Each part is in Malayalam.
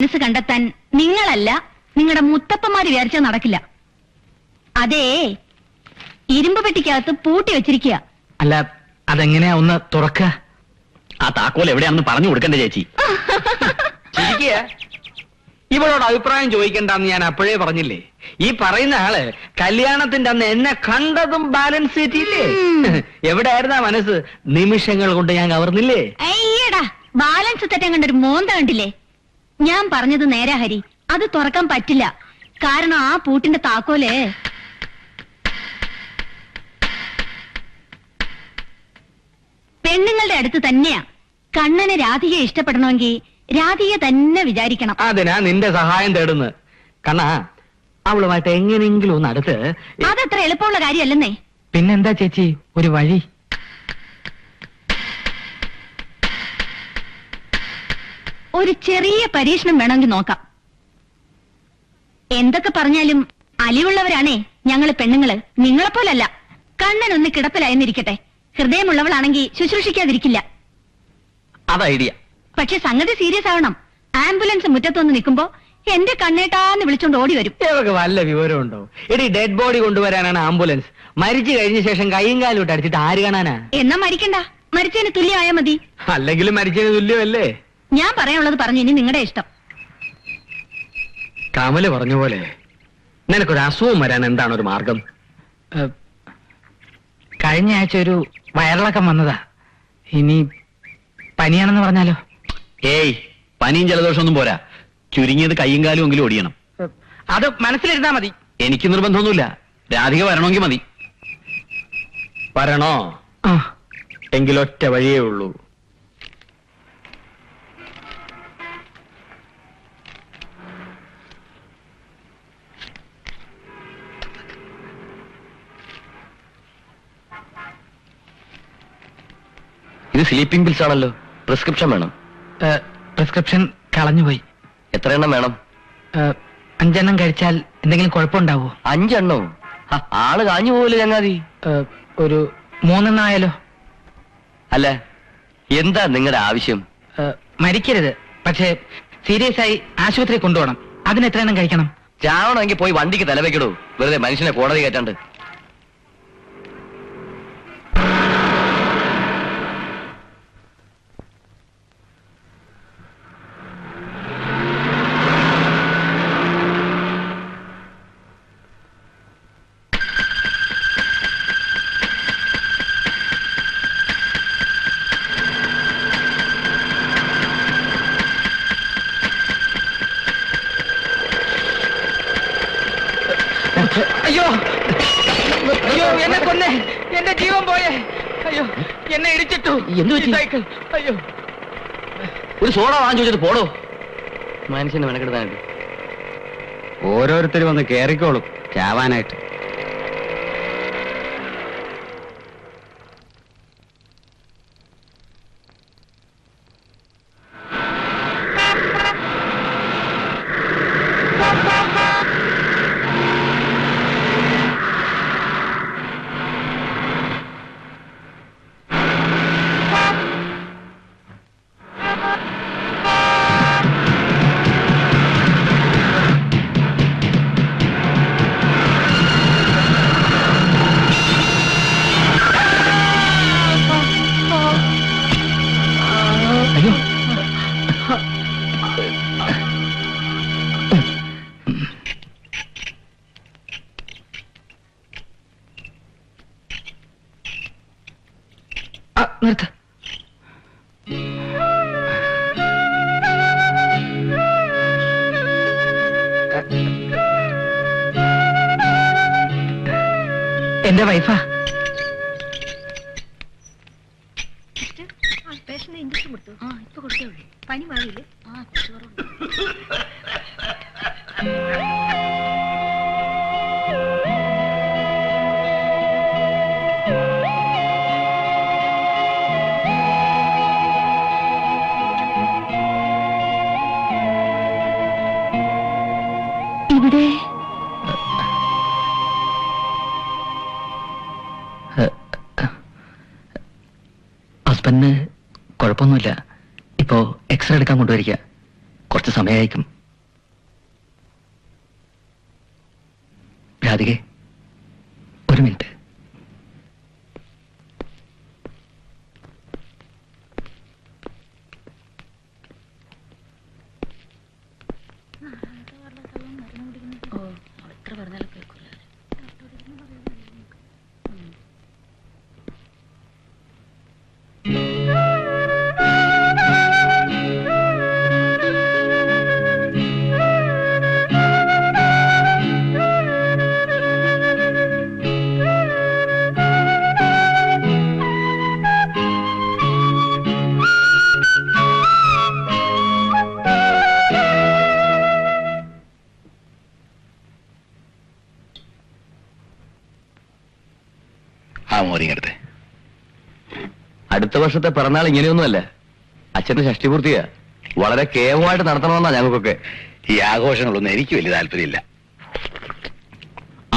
മനസ്സ് കണ്ടെത്താൻ നിങ്ങളല്ല നിങ്ങളുടെ മുത്തപ്പന്മാര് വിചാരിച്ചാൽ നടക്കില്ല. അതേ ഇരുമ്പ് പെട്ടിക്കകത്ത് പൂട്ടി വെച്ചിരിക്കുക. അല്ല, അതെങ്ങനെയാ ഒന്ന് തുറക്ക? ആ താക്കോൽ എവിടെയാണെന്ന് പറഞ്ഞു കൊടുക്കണ്ടേ ചേച്ചി? ഇവളോട് അഭിപ്രായം ചോദിക്കണ്ടെന്ന് ഞാൻ അപ്പോഴേ പറഞ്ഞില്ലേ. ഈ പറയുന്ന ആള് കല്യാണത്തിന്റെ അന്ന് എന്നെ കണ്ടതും ബാലൻസ് ചെയ്തില്ലേ? എവിടെയായിരുന്നാ മനസ്സ്? നിമിഷങ്ങൾ കൊണ്ട് ഞാൻ കവർന്നില്ലേ? അയ്യടാ, ബാലൻസ് തെറ്റാൻ കണ്ടൊരു മോന്ത കണ്ടില്ലേ? ഞാൻ പറഞ്ഞത് നേരാ ഹരി, അത് തുറക്കാൻ പറ്റില്ല. കാരണം ആ പൂട്ടിന്റെ താക്കോല് പെണ്ണുങ്ങളുടെ അടുത്ത് തന്നെയാ. കണ്ണനെ രാധികയെ ഇഷ്ടപ്പെടണമെങ്കിൽ രാധികയെ തന്നെ വിചാരിക്കണം. അതിനാ നിന്റെ സഹായം തേടുന്നത്. കണ്ണാ, അവളുമായിട്ട് എങ്ങനെയെങ്കിലും ഒന്ന് അടുത്ത്. അതത്ര എളുപ്പമുള്ള കാര്യമല്ലെന്നേ. പിന്നെന്താ ചേച്ചി ഒരു വഴി? ഒരു ചെറിയ പരീക്ഷണം വേണമെങ്കിൽ നോക്കാം. എന്തൊക്കെ പറഞ്ഞാലും അലിവുള്ളവരാണേ ഞങ്ങള് പെണ്ണുങ്ങള്. നിങ്ങളെപ്പോലല്ല. കണ്ണനൊന്ന് കിടപ്പിലായെന്നിരിക്കട്ടെ, ഹൃദയമുള്ളവളാണെങ്കിൽ ശുശ്രൂഷിക്കാതിരിക്കില്ല. അത് ഐഡിയ. പക്ഷെ സംഗതി സീരിയസ് ആവണം. ആംബുലൻസ് മുറ്റത്തൊന്ന് നിൽക്കുമ്പോ എന്റെ കണ്ണേട്ടാന്ന് വിളിച്ചോണ്ട് ഓടി വരും. ഇവർക്ക് വല്ല വിവരമുണ്ടോ? എടി, ഡെഡ് ബോഡി കൊണ്ടുവരാനാണ് ആംബുലൻസ്. മരിച്ചു കഴിഞ്ഞ ശേഷം കൈയും കാലും ഇട്ട് അടിച്ചിട്ട് ആര് കാണാനാ? എന്നാ മരിക്കണ്ട, മരിച്ചതിന് തുല്യമായാ മതി. അല്ലെങ്കിലും മരിച്ചതിന് തുല്യമല്ലേ? ഞാൻ പറയാനുള്ളത് പറഞ്ഞു, ഇനി നിങ്ങളുടെ ഇഷ്ടം. കമല് പറഞ്ഞ പോലെ നിനക്കൊരു അസുഖം വരാൻ എന്താണ് ഒരു മാർഗം? കഴിഞ്ഞ ആഴ്ച ഒരു വയറിളക്കം വന്നതാ. ഇനി പനിയാണെന്ന് പറഞ്ഞാലോ? ഏയ്, പനിയും ജലദോഷമൊന്നും പോരാ. ചുരുങ്ങിയത് കയ്യും കാലും എങ്കിലും ഓടിയണം. അത് മനസ്സിലിരുന്നാ മതി. എനിക്ക് നിർബന്ധമൊന്നുമില്ല. രാധിക വരണമെങ്കിൽ മതി. വരണോ? എങ്കിലൊറ്റ വഴിയേ ഉള്ളൂ. ഇത് സ്ലീപ്പിംഗ് പിൽസ് ആണല്ലോ. പ്രിസ്ക്രിപ്ഷൻ വേണം. പ്രിസ്ക്രിപ്ഷൻ കളഞ്ഞുപോയി. എത്ര എണ്ണം വേണം? 5 എണ്ണം കഴിച്ചാൽ എന്തെങ്കിലും കുഴപ്പമുണ്ടാവോ? 5 എണ്ണോ? ആള് കാഞ്ഞു പോവില്ല ചങ്ങാതി. ഒരു 3 എണ്ണം ആയാലോ? അല്ല, എന്താ നിങ്ങളുടെ ആവശ്യം? മരിക്കരുത്, പക്ഷേ സീരിയസ് ആയി ആശുപത്രി കൊണ്ടുപോകണം. അതിന് എത്ര എണ്ണം കഴിക്കണം? ചാവണമെങ്കിൽ പോയി വണ്ടിക്ക് തലവെക്കടൂ, വെറുതെ മനുഷ്യനെ കോടതി കയറ്റാണ്ട്. അയ്യോ അയ്യോ, എന്നെ കൊന്നേ, എന്റെ ജീവൻ പോയേ. അയ്യോ, എന്നെ ഇടിച്ചിട്ടു. സൈക്കിൾ. അയ്യോ, ഒരു സോഡ വാങ്ങി ചോദിച്ചിട്ട് പോടോ. മനുഷ്യനെ മെനക്കെടുത്താനായിട്ട്. ഓരോരുത്തരും വന്ന് കേറിക്കോളും ചാവാനായിട്ട്. നിർത്ത്. എന്റെ വൈഫാ. പനി മാറിയില്ലേ? ഇവിടെ ഹസ്ബൻഡിന് കുഴപ്പമൊന്നുമില്ല. ഇപ്പോ എക്സ്റേ എടുക്കാൻ കൊണ്ടുവരിക. കുറച്ച് സമയമായിരിക്കും. രാധികെ, ഒരു മിനിറ്റ്. മോരിങ്ങടുത്ത് അടുത്ത വർഷത്തെ പിറന്നാൾ ഇങ്ങനെയൊന്നുമല്ല. അച്ഛന്റെ ഷഷ്ടിപൂർത്തിയാ. വളരെ കേവമായിട്ട് നടത്തണമെന്നാ ഞങ്ങൾക്കൊക്കെ. ഈ ആഘോഷങ്ങളൊന്നും എനിക്ക് വലിയ താല്പര്യമില്ല.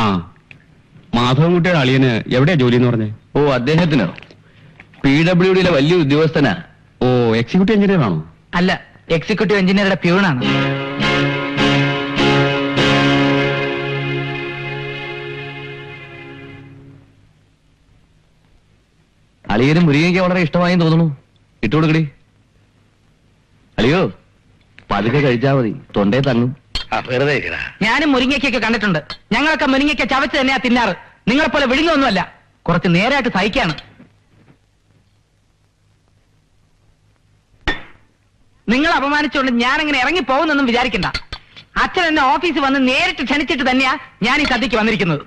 ആ മാധവൻകുട്ടിയുടെ അളിയന് എവിടെയാ ജോലി എന്ന് പറഞ്ഞേ? ഓ, അദ്ദേഹത്തിനോ? PWDയിലെ വലിയ ഉദ്യോഗസ്ഥനാ. ഓ, എക്സിക്യൂട്ടീവ് എഞ്ചിനീയർ ആണോ? അല്ല, എക്സിക്യൂട്ടീവ് എഞ്ചിനീയറുടെ പ്യൂണാണ്. അളിയനും മുരിങ്ങയ്ക്ക് വളരെ ഇഷ്ടമായെന്ന് തോന്നുന്നു. ഇട്ടുകൊടുക്കടി. അളിയോ, പതുക്കെ കഴിച്ചാ മതി, തൊണ്ടേ തങ്ങും. വെറുതെ ഇരിക്കടാ. ഞാനും മുരിങ്ങയ്ക്കൊക്കെ കണ്ടിട്ടുണ്ട്. ഞങ്ങളൊക്കെ മുരിങ്ങയ്ക്ക ചവച്ച് തന്നെയാ തിന്നാറ്. നിങ്ങളെപ്പോലെ വിഴുങ്ങൊന്നുമല്ല. കുറച്ച് നേരായിട്ട് സഹിക്കാണ്. നിങ്ങൾ അപമാനിച്ചുകൊണ്ട് ഞാനങ്ങനെ ഇറങ്ങി പോകുന്നൊന്നും വിചാരിക്കണ്ട. അച്ഛൻ എന്നെ ഓഫീസിൽ വന്ന് നേരിട്ട് ക്ഷണിച്ചിട്ട് തന്നെയാ ഞാൻ ഈ സദ്യക്ക് വന്നിരിക്കുന്നത്.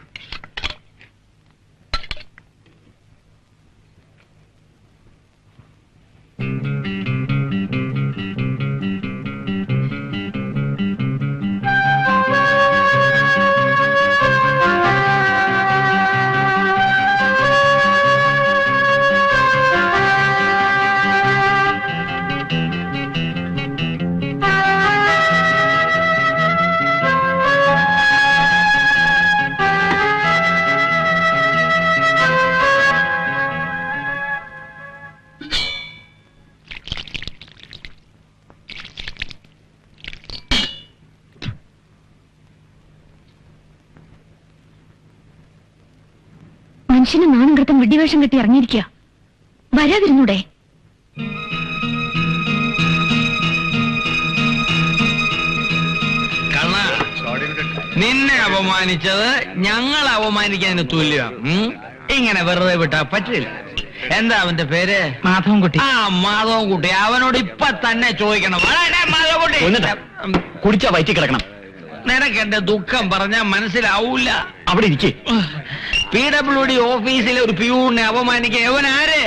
മനുഷ്യന് നാണം കൃത്തം വിഡ്ഢിവേഷം കെട്ടി ഇറങ്ങിയിരിക്കുക. വരാതിരുന്നൂടെ? നിന്നെ അപമാനിച്ചത് ഞങ്ങൾ അപമാനിക്കുന്നതിന് തുല്യമാണ്. ഇങ്ങനെ വെറുതെ വിട്ടാ പറ്റില്ല. എന്താ അവന്റെ പേര്? മാധവൻകുട്ടി. ആ, മാധവൻകുട്ടി. അവനോട് ഇപ്പൊ തന്നെ ചോദിക്കണം. മാധവൻകുട്ടി, കുടിച്ചാ വയറ്റി കിടക്കണം. നിനക്ക് എന്റെ ദുഃഖം പറഞ്ഞാ മനസ്സിലാവൂല. അവിടെ ഇരിക്കേ. PWD ഓഫീസിലെ ഒരു പ്യൂണിനെ അപമാനിക്കാൻ എവനാര്?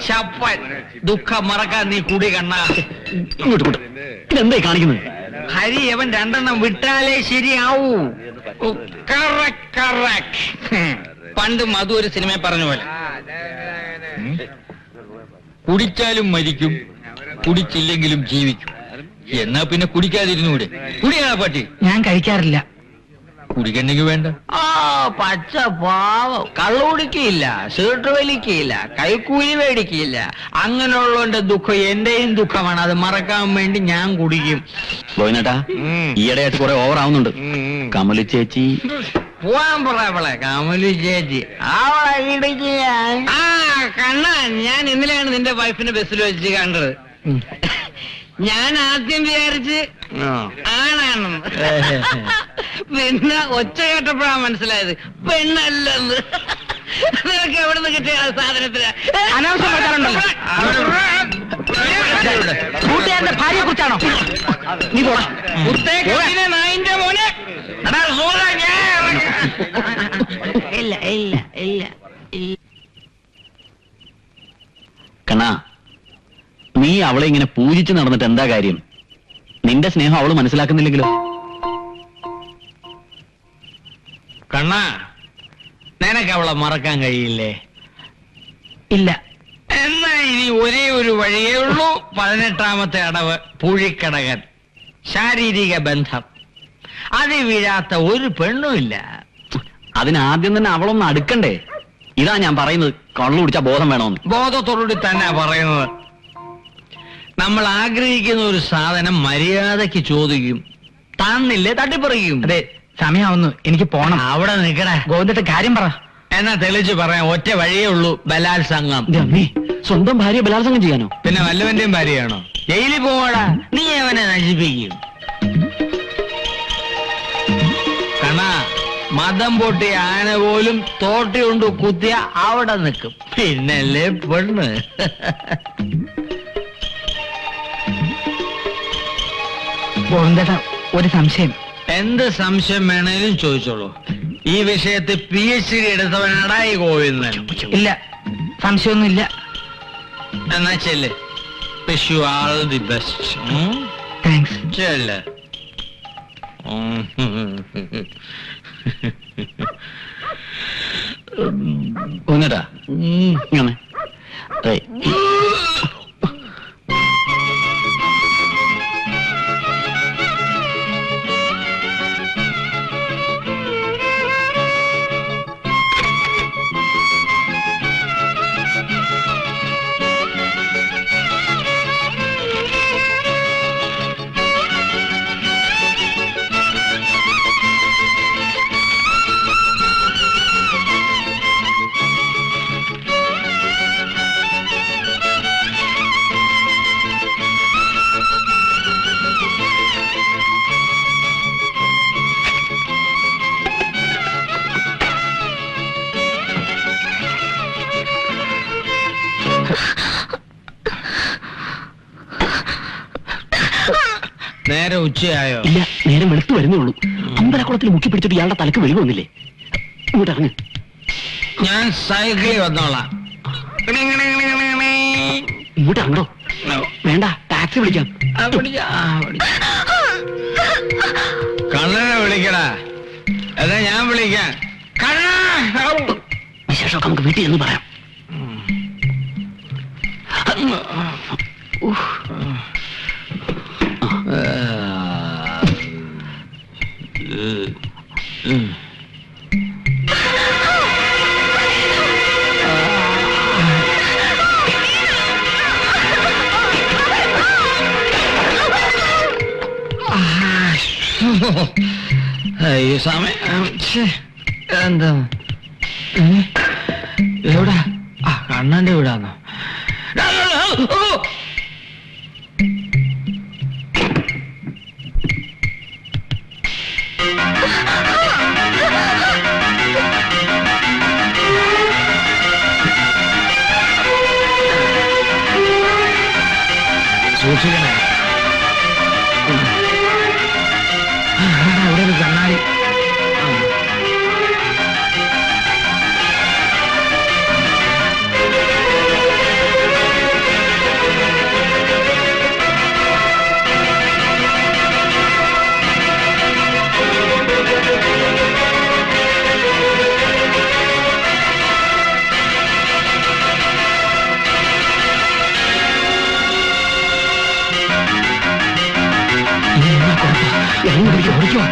ശപ്പൻ. ദുഃഖം മറക്കാൻ നീ കുടി കണ്ണ. ഇതെന്തായി കാണിക്കുന്നത്? ഹരി, അവൻ 2 വിട്ടാലേ ശരിയാവൂ. പണ്ട് മധു ഒരു സിനിമ പറഞ്ഞ പോലെ, കുടിച്ചാലും മരിക്കും, കുടിച്ചില്ലെങ്കിലും ജീവിക്കും. എന്നാ പിന്നെ കുടിക്കാതിരുന്നൂടെ? കുടിയാ പറ്റി. ഞാൻ കഴിക്കാറില്ല. കുടിക്കണ്ടെങ്കിൽ വേണ്ട. ആ, പച്ച പാവം. കള്ളു കുടിക്കില്ല, സിഗരറ്റ് വലിക്കില്ല, കൈക്കൂലി മേടിക്കില്ല. അങ്ങനെയുള്ളവന്റെ ദുഃഖം എന്റെയും ദുഃഖമാണ്. അത് മറക്കാൻ വേണ്ടി ഞാൻ കുടിക്കും. ഗോവിന്ദേട്ടാ, ഈയിടെയായിട്ട് കുറെ ഓവർ ആവുന്നുണ്ട്. കമലി ചേച്ചി പോവാൻ പറയവളെ. കമലു ചേച്ചി അവളെ ഇടിക്കുക. ആ കണ്ണ, ഞാൻ ഇന്നലെയാണ് നിന്റെ വൈഫിനെ ബസ്സിൽ വെച്ച് കണ്ടത്. ഞാൻ ആദ്യം വിചാരിച്ച് ആണാണെന്ന്. പിന്നെ ഒച്ച കേട്ടപ്പോഴാ മനസ്സിലായത് പെണ്ണല്ലെന്ന്. നിനക്ക് എവിടെ നിന്ന് കിട്ടിയ സാധനത്തിന് അനാവശ്യം പറഞ്ഞാലുണ്ടല്ലോ. കൂട്ടുകാരന്റെ ഭാര്യയെ കുറിച്ചാണോ നീ പോടാ? നായിന്റെ മോനെ. ഇല്ല ഇല്ല ഇല്ല. കണ്ണാ, നീ അവളെ ഇങ്ങനെ പൂജിച്ച് നടന്നിട്ട് എന്താ കാര്യം? നിന്റെ സ്നേഹം അവള് മനസ്സിലാക്കുന്നില്ലെങ്കിലോ? കണ്ണാ, നിനക്ക് അവളെ മറക്കാൻ കഴിയില്ലേ? ഇല്ല. എന്നാ ഇനി ഒരേ ഒരു വഴിയേ ഉള്ളൂ. 18ാമത്തെ അടവ് പൂഴിക്കടകൻ. ശാരീരിക ബന്ധം. അത് വീഴാത്ത ഒരു പെണ്ണുമില്ല. അതിനാദ്യം തന്നെ അവളൊന്ന് അടുക്കണ്ടേ? ഇതാ ഞാൻ പറയുന്നത്. കള്ളു കുടിച്ചാ ബോധം വേണമെന്ന്. ബോധത്തോടുകൂടി തന്നെ പറയുന്നത്. നമ്മൾ ആഗ്രഹിക്കുന്ന ഒരു സാധനം മര്യാദയ്ക്ക് ചോദിക്കും, തന്നില്ലേ തട്ടിപ്പറിക്കും. അതെ, സമയാവുന്നു, എനിക്ക് പോണം. അവിടെ നിൽക്കട. ഗോവിന്ദത്തെ കാര്യം പറ. എന്നാ തെളിച്ച് പറയാൻ ഒറ്റ വഴിയേ ഉള്ളൂ, ബലാത്സംഗം. അമ്മേ, സ്വന്തം ഭാര്യ ബലാത്സംഗം ചെയ്യാനോ? പിന്നെ വല്ലവന്റെയും ഭാര്യയാണോ? ജയിലിൽ പോവാടാ, നീ അവനെ നശിപ്പിക്കും. കണാ, മതം പൊട്ടിയ ആന പോലും തോട്ടി കൊണ്ട് കുത്തിയ അവിടെ നിൽക്കും, പിന്നല്ലേ പെണ്ണ്. ഗോവിന്ദേട്ട, ഒരു സംശയം. എന്ത് സംശയം വേണേലും ചോദിച്ചോളൂ. ഈ വിഷയത്തിൽ PhD എടുത്തവനാടാ ഈ ഗോവിന്ദൻ. ഇല്ല, സംശയമൊന്നുമില്ല. എന്നാ ചെല്ല്. Wish you all the best. Thanks. ചെല്ല്. ഗോവിന്ദേട്ടാ, ഇങ്ങനെ. ഏയ്. നേരെ ഉച്ചയായോ? ഇല്ല, നേരം വെളുത്തു വരുന്നേ ഉള്ളൂ. അമ്പലക്കുളത്തിൽ മുക്കി പിടിച്ചിട്ട് ഇയാളുടെ തലക്ക് വെളിവ് വന്നില്ലേ? ഇങ്ങോട്ട് ഇറങ്ങ്. ഞാൻ സൈക്കിളിൽ വന്നോളാം. ഇങ്ങോട്ട് ഇറങ്ങോ. വേണ്ട, ടാക്സി വിളിക്കാം. കള്ളനെ വിളിക്കടാ. അതാ ഞാൻ വിളിക്കാൻ. വിശേഷമൊക്കെ നമുക്ക് വീട്ടിൽ എന്ന് പറയാം. അയ്യോ സമയം. എന്താ എവിടാ? ആ, കണ്ണന്റെ വീടാന്നോ? സൂക്ഷിക്കണേ. അവിടെ ഒരു കണ്ണാടി. ഇറങ്ങി ഓടിക്കോ.